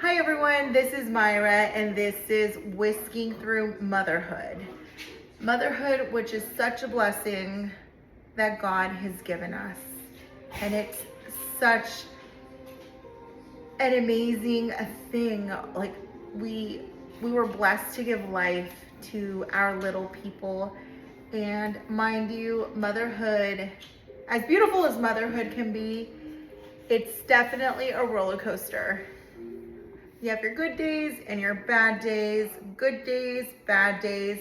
Hi everyone, this is Myra and this is Whisking Through Motherhood. Motherhood, which is such a blessing that God has given us. And it's such an amazing thing. Like we were blessed to give life to our little people. And mind you, motherhood, as beautiful as motherhood can be, it's definitely a roller coaster. You have your good days and your bad days, bad days.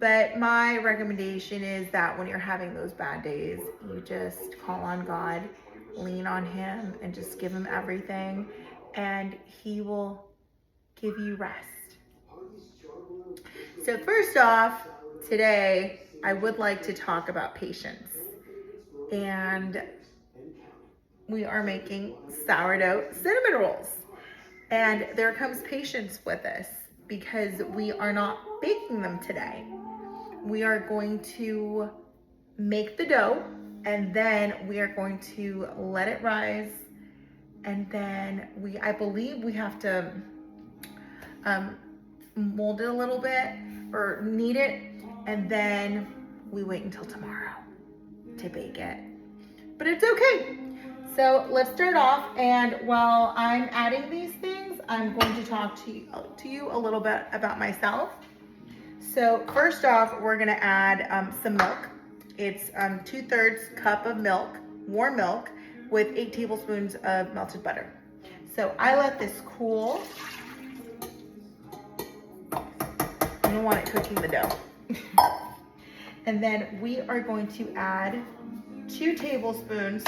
But my recommendation is that when you're having those bad days, you just call on God, lean on Him, and just give Him everything, and He will give you rest. So first off, today, I would like to talk about patience. And we are making sourdough cinnamon rolls. And there comes patience with this because we are not baking them today. We are going to make the dough and then we are going to let it rise. And then I believe we have to mold it a little bit or knead it. And then we wait until tomorrow to bake it. But it's okay. So let's start off, and while I'm adding these things, I'm going to talk to you a little bit about myself. So first off, we're gonna add some milk. It's 2/3 cup of milk, warm milk, with 8 tablespoons of melted butter. So I let this cool. You don't want it cooking the dough. And then we are going to add 2 tablespoons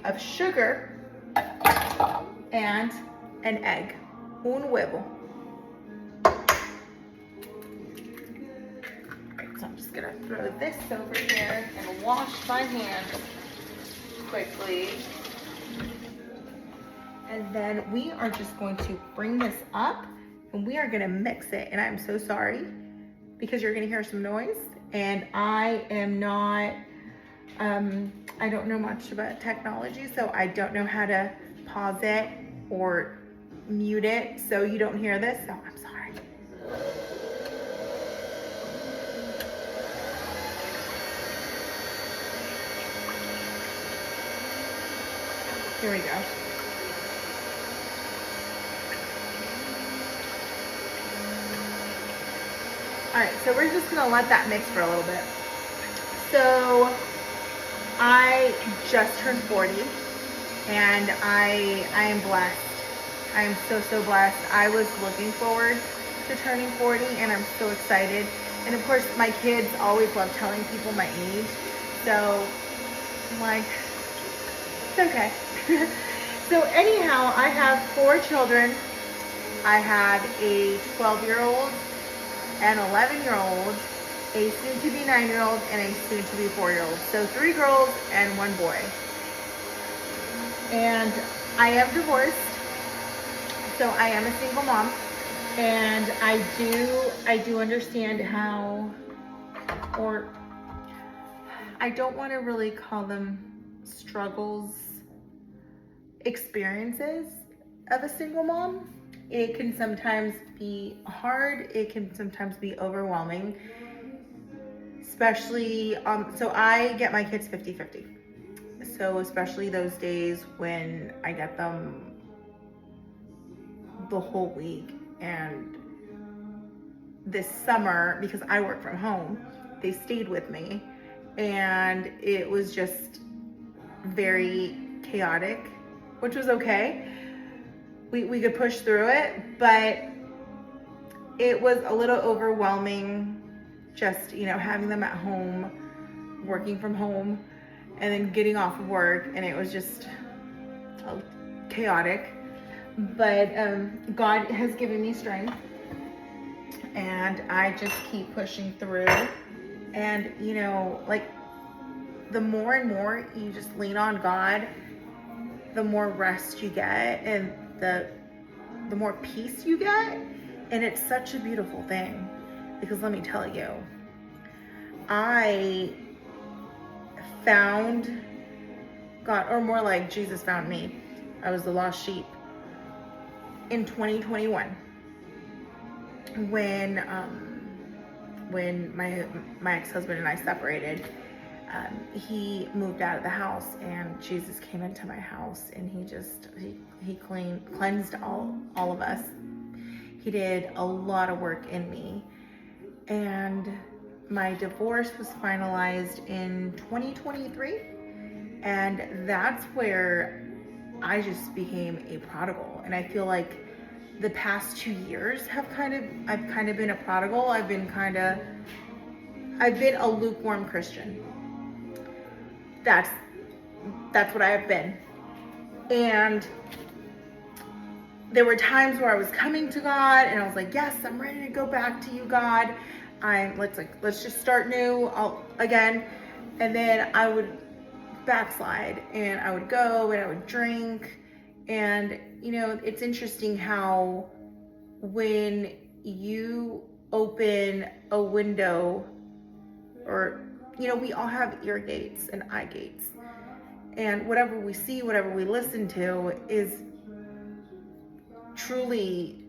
of sugar and an egg, un huevo. Right, so I'm just gonna throw this over here and wash my hands quickly. And then we are just going to bring this up and we are gonna mix it. And I'm so sorry because you're gonna hear some noise, and I am not, I don't know much about technology, so I don't know how to pause it or mute it so you don't hear this, so I'm sorry. Here we go. All right, so we're just gonna let that mix for a little bit. So I just turned 40 and I am blessed. I am so blessed. I was looking forward to turning 40 and I'm so excited. And of course my kids always love telling people my age. So I'm like, it's okay. So anyhow, I have 4 children. I have a 12-year-old, an 11-year-old, a soon-to-be 9-year-old, and a soon-to-be 4-year-old. So 3 girls and 1 boy. And I am divorced, so I am a single mom. And I do understand how, or I don't want to really call them struggles, experiences of a single mom. It can sometimes be hard. It can sometimes be overwhelming. Especially, so I get my kids 50-50. So especially those days when I get them the whole week. And this summer, because I work from home, they stayed with me. And it was just very chaotic, which was okay. We could push through it, but it was a little overwhelming just, having them at home, working from home, and then getting off of work, and it was just chaotic. But God has given me strength, and I just keep pushing through. And, like the more and more you just lean on God, the more rest you get and the more peace you get. And it's such a beautiful thing, because let me tell you, I found God, or more like Jesus found me. I was the lost sheep. in 2021 when my ex-husband and I separated. He moved out of the house, and Jesus came into my house, and he cleansed all of us. He did a lot of work in me, and my divorce was finalized in 2023, and that's where I just became a prodigal. And I feel like the past 2 years I've kind of been a prodigal. I've been a lukewarm Christian. That's what I have been. And there were times where I was coming to God and I was like, yes, I'm ready to go back to you, God. Let's just start new again. And then I would backslide, and I would go and I would drink. And it's interesting how when you open a window, or we all have ear gates and eye gates, and whatever we see, whatever we listen to is truly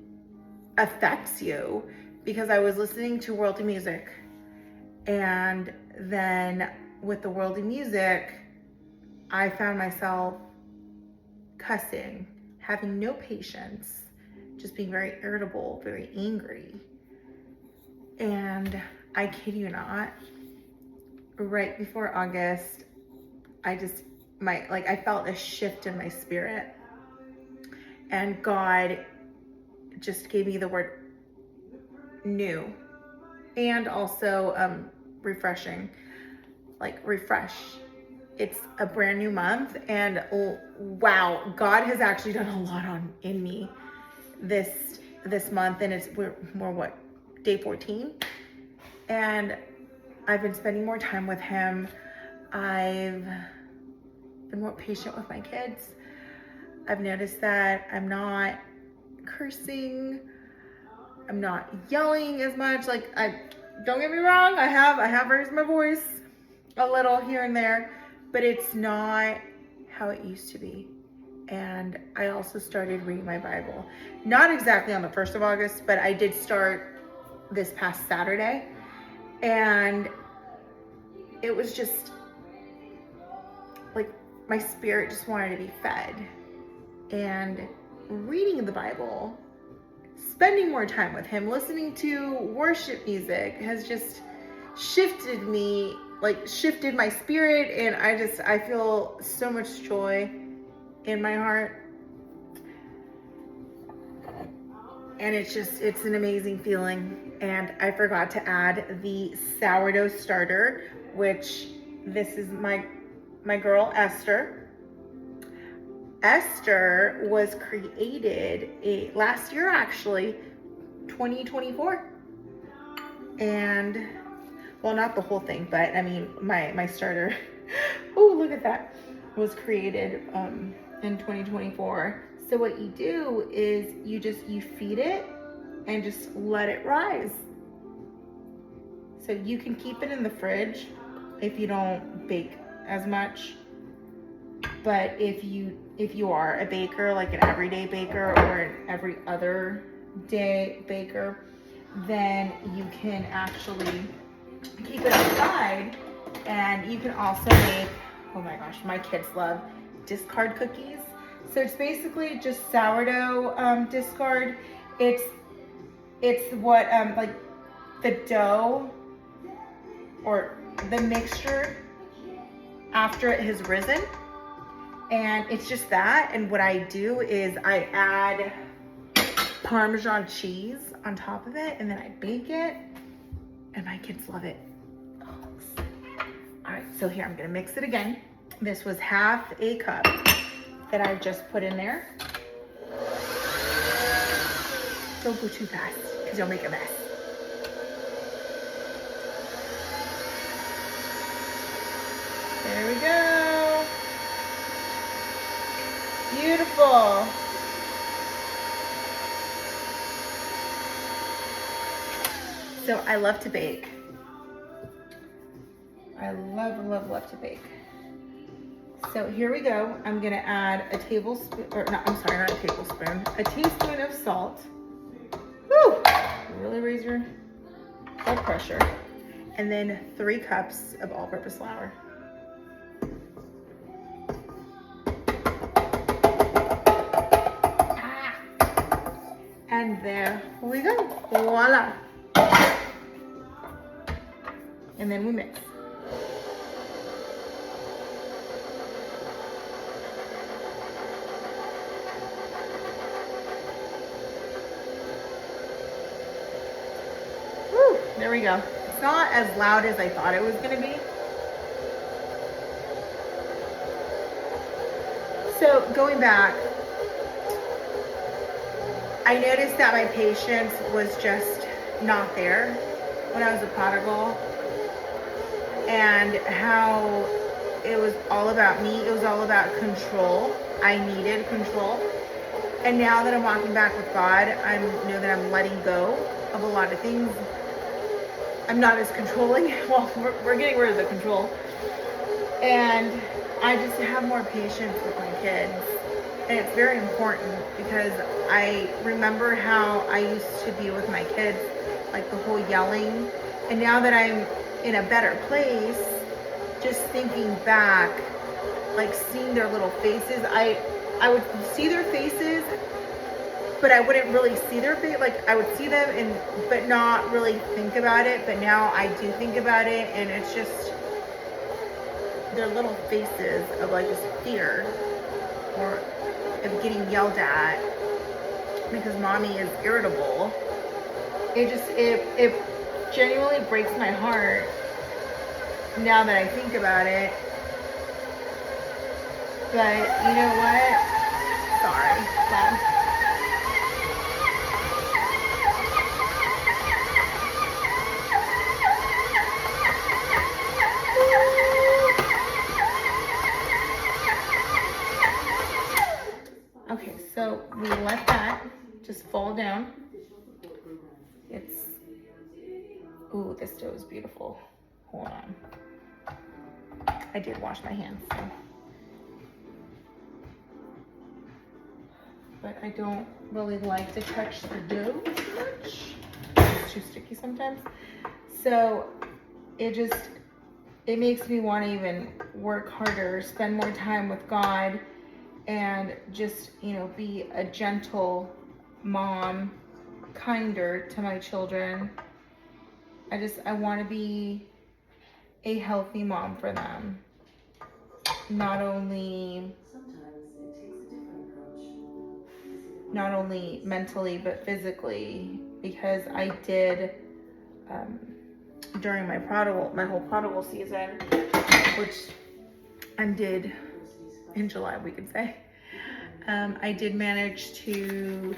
affects you. Because I was listening to worldly music, and then with the worldly music, I found myself cussing, having no patience, just being very irritable, very angry. And I kid you not, right before August, I felt a shift in my spirit, and God just gave me the word new, and also refreshing, refresh. It's a brand new month, and wow, God has actually done a lot in me this month, and we're what, day 14, and I've been spending more time with him. I've been more patient with my kids. I've noticed that I'm not cursing, I'm not yelling as much. Don't get me wrong, I have raised my voice a little here and there, but it's not how it used to be. And I also started reading my Bible. Not exactly on the 1st of August, but I did start this past Saturday. And it was just my spirit just wanted to be fed. And reading the Bible, spending more time with him, listening to worship music has just shifted me, shifted my spirit, and I feel so much joy in my heart. And it's an amazing feeling. And I forgot to add the sourdough starter, which this is my girl Esther. Esther was created last year, actually, 2024. And well, not the whole thing, but I mean, my starter, oh, look at that, was created in 2024. So what you do is you feed it and just let it rise. So you can keep it in the fridge if you don't bake as much. But if you are a baker, like an everyday baker or an every other day baker, then you can actually keep it outside. And you can also make, oh my gosh, my kids love discard cookies. So it's basically just sourdough discard. It's what the dough or the mixture after it has risen. And it's just that. And what I do is I add Parmesan cheese on top of it, and then I bake it, and my kids love it. Oh, all right, so here I'm gonna mix it again. This was half a cup that I just put in there. Don't go too fast, because you'll make a mess. There we go. Beautiful. So I love to bake. I love to bake. So here we go. I'm gonna add a tablespoon, or no, I'm sorry, not a tablespoon. a teaspoon of salt. Woo! Really raise your blood pressure. And then 3 cups of all-purpose flour. And there we go. Voila. And then we mix. Woo, there we go. It's not as loud as I thought it was going to be. So going back, I noticed that my patience was just not there when I was a prodigal, and how it was all about me. It was all about control. I needed control. And now that I'm walking back with God, I know that I'm letting go of a lot of things. I'm not as controlling. Well, we're getting rid of the control. And I just have more patience with my kids. And it's very important because I remember how I used to be with my kids, like the whole yelling. And now that I'm in a better place, just thinking back, like seeing their little faces, I would see their faces, but I wouldn't really see their face. Like I would see them but not really think about it. But now I do think about it, and it's just their little faces of like just fear or of getting yelled at because mommy is irritable. It genuinely breaks my heart now that I think about it. But you know what? Sorry. Mom. Okay, so we let that just fall down. Ooh, this dough is beautiful. Hold on. I did wash my hands, so. But I don't really like to touch the dough too much. It's too sticky sometimes. So it makes me want to even work harder, spend more time with God, and just, be a gentle mom, kinder to my children. I want to be a healthy mom for them. Not only mentally, but physically, because I did, during my whole prodigal season, which ended in July, we could say, I did manage to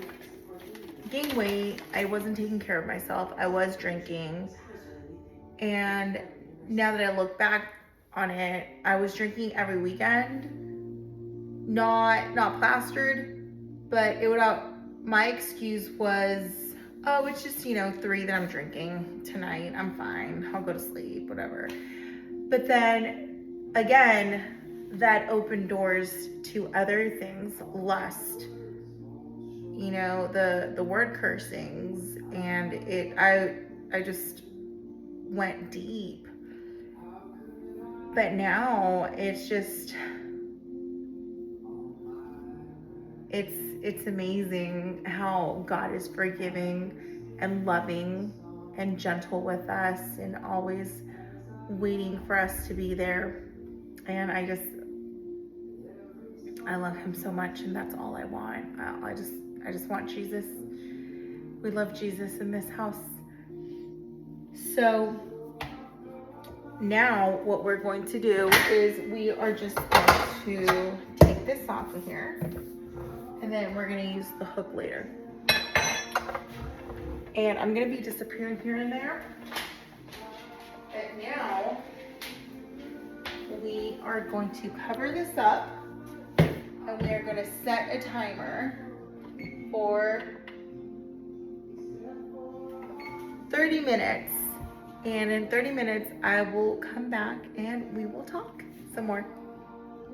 gain weight. I wasn't taking care of myself. I was drinking. And now that I look back on it, I was drinking every weekend, not plastered, but my excuse was, oh, it's just, 3 that I'm drinking tonight. I'm fine. I'll go to sleep, whatever. But then again, that opened doors to other things, lust, the word cursings, and I just went deep. But now it's just, it's amazing how God is forgiving and loving and gentle with us, and always waiting for us to be there. And I love him so much, and that's all I want. I just want Jesus. We love Jesus in this house. So now what we're going to do is we are just going to take this off of here, and then we're going to use the hook later. And I'm going to be disappearing here and there. But now we are going to cover this up, and we are going to set a timer for 30 minutes. And in 30 minutes, I will come back and we will talk some more.